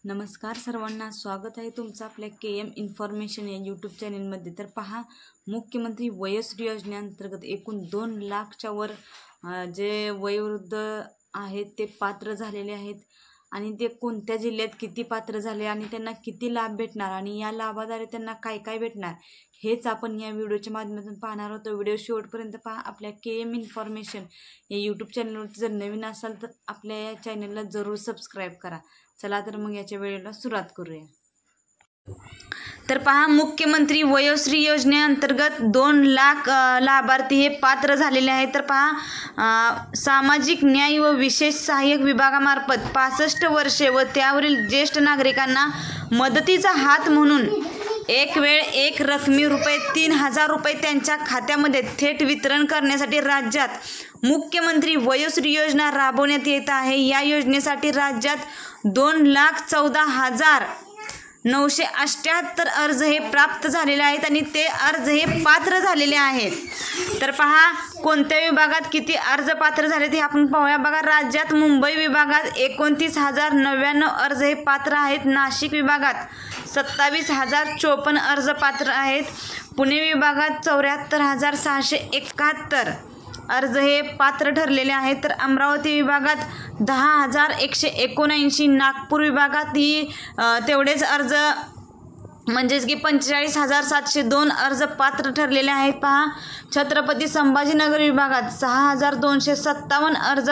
नमस्कार सर्वांना, स्वागत आहे तुमचं आपल्या KM इन्फॉर्मेशन या यूट्यूब चॅनलमध्ये। तर पहा, मुख्यमंत्री वयोश्री योजनेअंतर्गत एकूण 2 लाखच्या वर जे वयोवृद्ध आहेत ते पात्र झालेले आहेत आणि ते कोणत्या जिल्ह्यात किती पात्र झाले आणि त्यांना किती लाभ भेटणार आणि या लाभाद्वारे त्यांना काय काय भेटणार हेच आपण या व्हिडिओच्या माध्यमातून पाहणार आहोत। व्हिडिओ शेवटपर्यंत पहा। आपल्या KM इन्फॉर्मेशन या यूट्यूब चॅनलवरती जर नवीन असाल तर आपल्या या चॅनलला जरूर सबस्क्राईब करा। चला तर मग याच्या वेळेला सुरुवात करूया। तर पहा, मुख्यमंत्री वयोश्री योजनेअंतर्गत 2 लाख लाभार्थी हे पात्र झालेले आहेत। तर पहा, सामाजिक न्याय व विशेष सहाय्यक विभागामार्फत 65 वर्षे व त्यावरील ज्येष्ठ नागरिकांना मदतीचा हात म्हणून एक वेळ एक रकमी ₹3000 त्यांच्या खात्यामध्ये थेट वितरण करण्यासाठी राज्यात मुख्यमंत्री वयोश्री योजना राबवण्यात येत आहे। या योजनेसाठी राज्यात 2,14,978 अर्ज हे प्राप्त झालेले आहेत आणि ते अर्ज हे पात्र झालेले आहेत। तर पहा, कोणत्या विभागात किती अर्ज पात्र झाले ते आपण पाहूया। बघा, राज्यात मुंबई विभागात 29,099 अर्ज हे पात्र आहेत। नाशिक विभागात 27,054 अर्ज पात्र आहेत। पुणे विभागात 74,671 अर्ज हे पात्र ठरलेले आहेत। तर अमरावती विभागात 10,179, नागपूर विभागात ही तेवढेच अर्ज म्हणजेच की 45,702 अर्ज पात्र ठरलेले आहेत। पहा, छत्रपती संभाजीनगर विभागात 6,257 अर्ज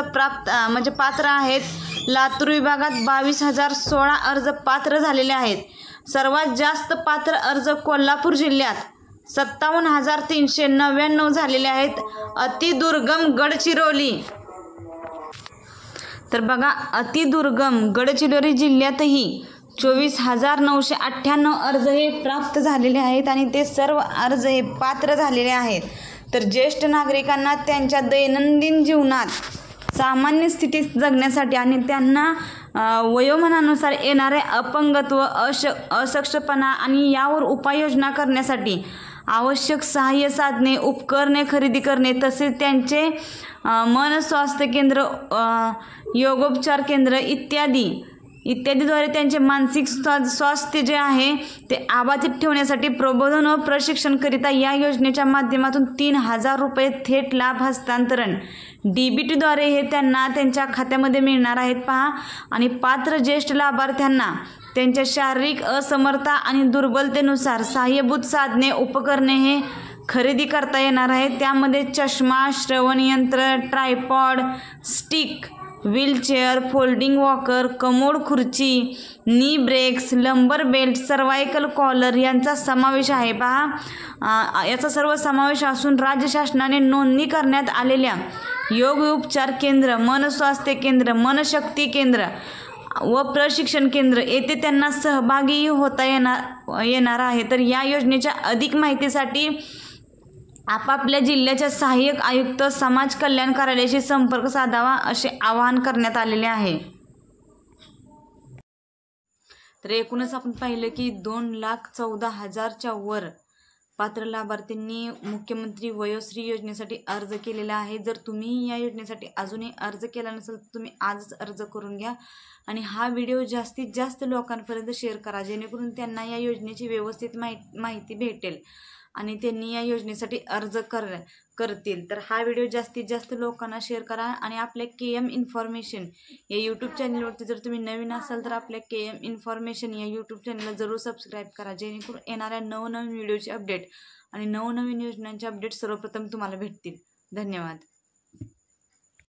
पात्र आहेत। लातूर विभागात 22,016 अर्ज पात्र झालेले आहेत। सर्वात जास्त पात्र अर्ज कोल्हापूर जिल्ह्यात 57,399 झालेले आहेत। अतिदुर्गम गडचिरोली, तर बघा, अतिदुर्गम गडचिरोली जिल्ह्यातही 24,998 अर्ज हे प्राप्त झालेले आहेत आणि ते सर्व अर्ज हे पात्र झालेले आहेत। तर ज्येष्ठ नागरिकांना त्यांच्या दैनंदिन जीवनात सामान्य स्थितीत जगण्यासाठी आणि त्यांना वयोमानानुसार येणारे अपंगत्व, अशक्तपणा आणि यावर उपाययोजना करण्यासाठी आवश्यक सहाय्य साधने, उपकरणे खरेदी करणे, तसेच त्यांचे मन स्वास्थ्य केंद्र, योगोपचार केंद्र इत्यादीद्वारे त्यांचे मानसिक स्वास्थ्य जे आहे ते अबाधित ठेवण्यासाठी प्रबोधन व प्रशिक्षणकरिता या योजनेच्या माध्यमातून ₹3,000 थेट लाभ हस्तांतरण DBTद्वारे हे त्यांना त्यांच्या खात्यामध्ये मिळणार आहेत। पहा, आणि पात्र ज्येष्ठ लाभार्थ्यांना त्यांच्या शारीरिक असमर्थता आणि दुर्बलतेनुसार सहाय्यभूत साधने, उपकरणे हे खरेदी करता येणार आहेत। त्यामध्ये चष्मा, श्रवण यंत्र, tripod, stick, wheelchair, folding walker, commode खुर्ची, नी ब्रेक्स, लंबर बेल्ट, सर्वायकल कॉलर यांचा समावेश आहे। पहा, याचा सर्व समावेश असून राज्य शासनाने नोंदणी करण्यात आलेल्या योग उपचार केंद्र, मनस्वास्थ्य केंद्र, मनशक्ती केंद्र व प्रशिक्षण केंद्र येथे त्यांना सहभागी होता येणार आहे। तर या योजनेच्या अधिक माहितीसाठी आपापल्या जिल्ह्याच्या सहाय्यक आयुक्त, समाज कल्याण कार्यालयाशी संपर्क साधावा असे आवाहन करण्यात आलेले आहे। तर एकूणच आपण पाहिलं की 2,14,000च्या वर पात्र लाभार्थींनी मुख्यमंत्री वयोश्री योजनेसाठी अर्ज केलेला आहे। जर तुम्ही या योजनेसाठी अजूनही अर्ज केला नसेल तर तुम्ही आजच अर्ज करून घ्या आणि हा व्हिडिओ जास्तीत जास्त लोकांपर्यंत शेअर करा, जेणेकरून त्यांना या योजनेची व्यवस्थित माहिती भेटेल आणि त्यांनी या योजनेसाठी अर्ज करतील। तर हा व्हिडिओ जास्तीत जास्त लोकांना शेअर करा आणि आपल्या KM इन्फॉर्मेशन या यूट्यूब चॅनलवरती जर तुम्ही नवीन असाल तर आपल्या KM इन्फॉर्मेशन या यूट्यूब चॅनलला जरूर सबस्क्राईब करा, जेणेकरून येणाऱ्या नवनवीन व्हिडिओचे अपडेट आणि नवनवीन योजनांचे अपडेट सर्वप्रथम तुम्हाला भेटतील। धन्यवाद।